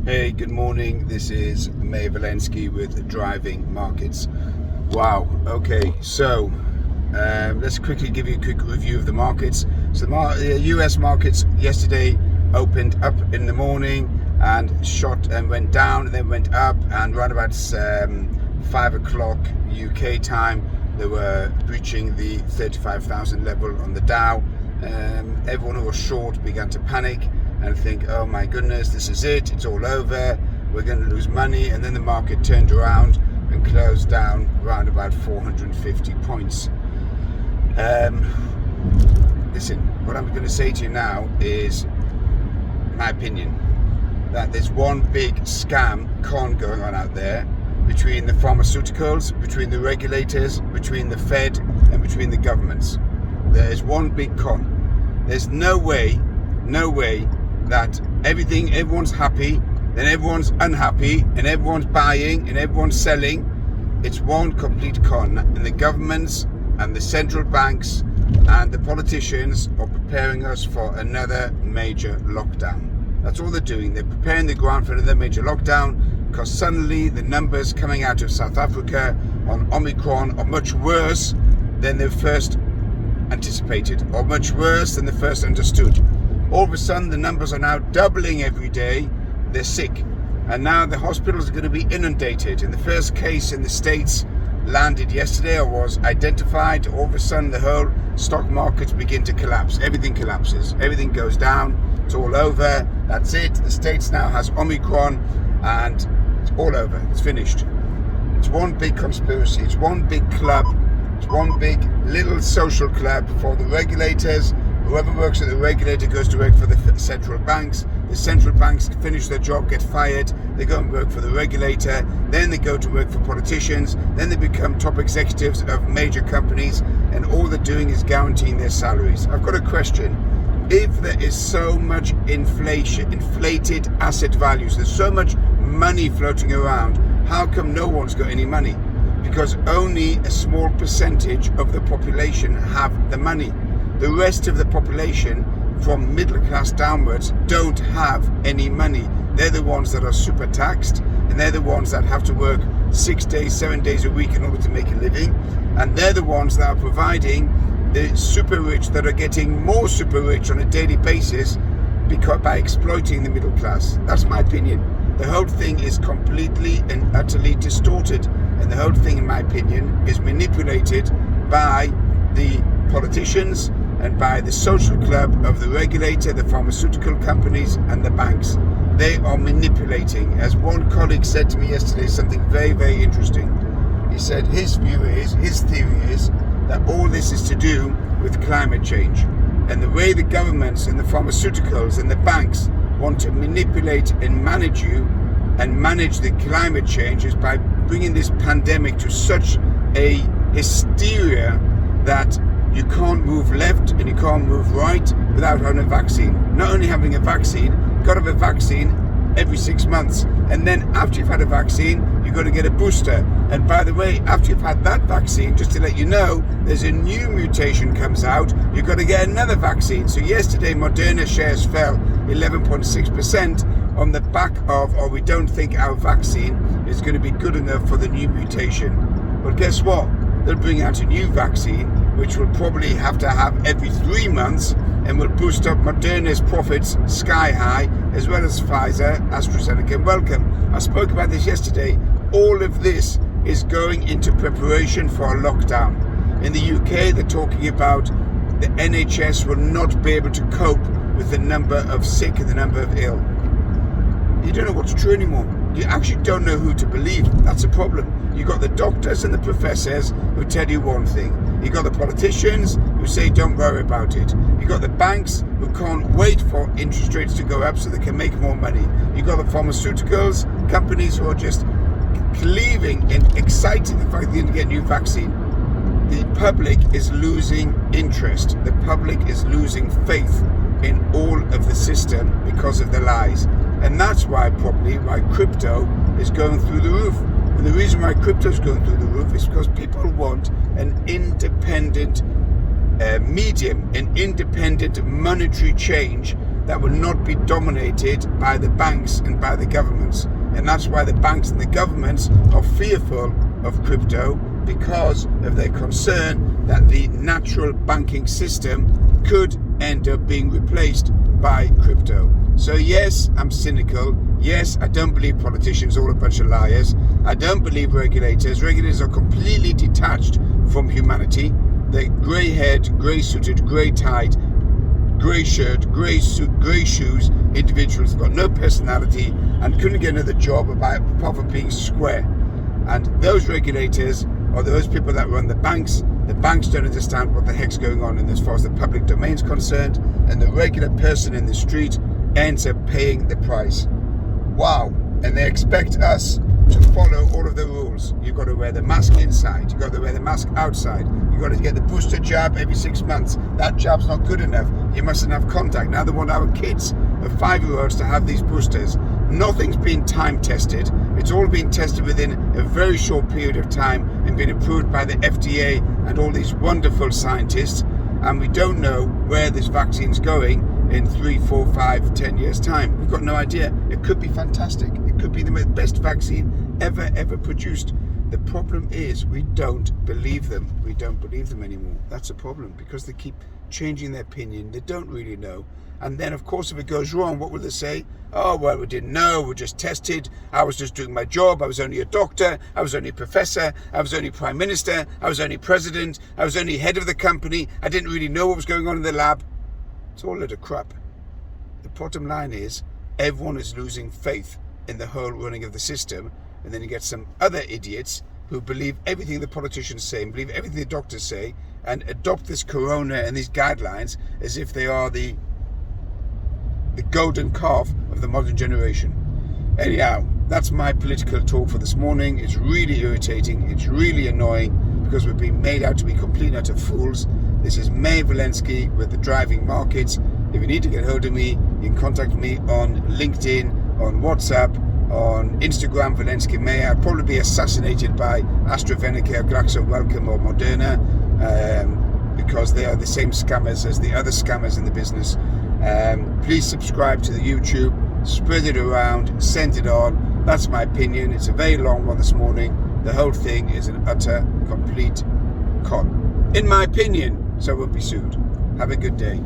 Hey, good morning. This is May Valensky with Driving Markets. Wow. Okay, so let's quickly give you a quick review of the markets. So the US markets yesterday opened up in the morning and shot and went down and then went up, and around about 5 o'clock UK time they were breaching the 35,000 level on the Dow. Everyone who was short began to panic and think, oh my goodness, this is it, it's all over, we're going to lose money. And then the market turned around and closed down around about 450 points. Listen, what I'm going to say to you now is my opinion, that there's one big scam con going on out there between the pharmaceuticals, between the regulators, between the Fed and between the governments. There is one big con. There's no way that everyone's happy, then everyone's unhappy, and everyone's buying and everyone's selling. It's one complete con, and the governments and the central banks and the politicians are preparing us for another major lockdown. That's all they're doing. They're preparing the ground for another major lockdown, because suddenly the numbers coming out of South Africa on Omicron are much worse than they first anticipated, or much worse than they first understood. All of a sudden the numbers are now doubling every day. They're sick, and now the hospitals are going to be inundated. And the first case in the States landed yesterday, or was identified. All of a sudden the whole stock markets begin to collapse. Everything collapses, everything goes down, it's all over, that's it. The States now has Omicron and it's all over, it's finished. It's one big conspiracy, it's one big club, it's one big little social club for the regulators. Whoever works at the regulator goes to work for the central banks. The central banks finish their job, get fired. They go and work for the regulator. Then they go to work for politicians. Then they become top executives of major companies. And all they're doing is guaranteeing their salaries. I've got a question. If there is so much inflation, inflated asset values, there's so much money floating around, how come no one's got any money? Because only a small percentage of the population have the money. The rest of the population, from middle class downwards, don't have any money. They're the ones that are super taxed, and they're the ones that have to work 6 days, 7 days a week in order to make a living. And they're the ones that are providing the super rich that are getting more super rich on a daily basis by exploiting the middle class. That's my opinion. The whole thing is completely and utterly distorted. And the whole thing, in my opinion, is manipulated by the politicians and by the social club of the regulator, the pharmaceutical companies and the banks. They are manipulating. As one colleague said to me yesterday, something very, very interesting. He said his theory is that all this is to do with climate change. And the way the governments and the pharmaceuticals and the banks want to manipulate and manage you and manage the climate change is by bringing this pandemic to such a hysteria that you can't move left and you can't move right without having a vaccine. Not only having a vaccine, you've got to have a vaccine every 6 months. And then after you've had a vaccine, you've got to get a booster. And by the way, after you've had that vaccine, just to let you know, there's a new mutation comes out, you've got to get another vaccine. So yesterday, Moderna shares fell 11.6% on the back of, we don't think our vaccine is going to be good enough for the new mutation. Well, guess what? They'll bring out a new vaccine, which will probably have to have every 3 months, and will boost up Moderna's profits sky high, as well as Pfizer, AstraZeneca, and Wellcome. I spoke about this yesterday. All of this is going into preparation for a lockdown. In the UK, they're talking about the NHS will not be able to cope with the number of sick and the number of ill. You don't know what's true anymore. You actually don't know who to believe. That's a problem. You've got the doctors and the professors who tell you one thing. You've got the politicians who say don't worry about it. You've got the banks who can't wait for interest rates to go up so they can make more money. You've got the pharmaceuticals companies who are just cleaving and excited the fact that they're going to get a new vaccine. The public is losing interest. The public is losing faith in all of the system because of the lies. And that's why crypto is going through the roof. And the reason why crypto is going through the roof is because people want an independent medium, an independent monetary change that will not be dominated by the banks and by the governments. And that's why the banks and the governments are fearful of crypto, because of their concern that the natural banking system could end up being replaced by crypto. So yes, I'm cynical. Yes, I don't believe politicians are all a bunch of liars. I don't believe regulators. Regulators are completely detached from humanity. They're grey-haired, grey-suited, grey-tied, grey shirt, grey suit, grey shoes individuals who've got no personality and couldn't get another job apart from being square. And those regulators are those people that run the banks. The banks don't understand what the heck's going on in as far as the public domain's concerned, and the regular person in the street ends up paying the price. Wow. And they expect us to follow all of the rules. You've got to wear the mask inside. You've got to wear the mask outside. You've got to get the booster jab every 6 months. That jab's not good enough. You mustn't have contact. Now they want our kids of 5-year-olds to have these boosters. Nothing's been time tested. It's all been tested within a very short period of time and been approved by the FDA and all these wonderful scientists. And we don't know where this vaccine's going in 3, 4, 5, 10 years' time. We've got no idea. It could be fantastic. It could be the best vaccine ever produced. The problem is we don't believe them. We don't believe them anymore. That's a problem, because they keep changing their opinion. They don't really know. And then, of course, if it goes wrong, what will they say? Oh, well, we didn't know. We just tested. I was just doing my job. I was only a doctor. I was only a professor. I was only prime minister. I was only president. I was only head of the company. I didn't really know what was going on in the lab. It's all a load of crap. The bottom line is everyone is losing faith in the whole running of the system. And then you get some other idiots who believe everything the politicians say and believe everything the doctors say and adopt this corona and these guidelines as if they are the golden calf of the modern generation. Anyhow, that's my political talk for this morning. It's really irritating. It's really annoying, because we're being made out to be complete and utter fools. This is Meir Walensky with the Driving Markets. If you need to get hold of me, you can contact me on LinkedIn, on WhatsApp, on Instagram, Walensky Meir. I'll probably be assassinated by AstraZeneca, Glaxo Wellcome or Moderna, because they are the same scammers as the other scammers in the business. Please subscribe to the YouTube, spread it around, send it on. That's my opinion. It's a very long one this morning. The whole thing is an utter, complete con, in my opinion, so I won't be sued. Have a good day.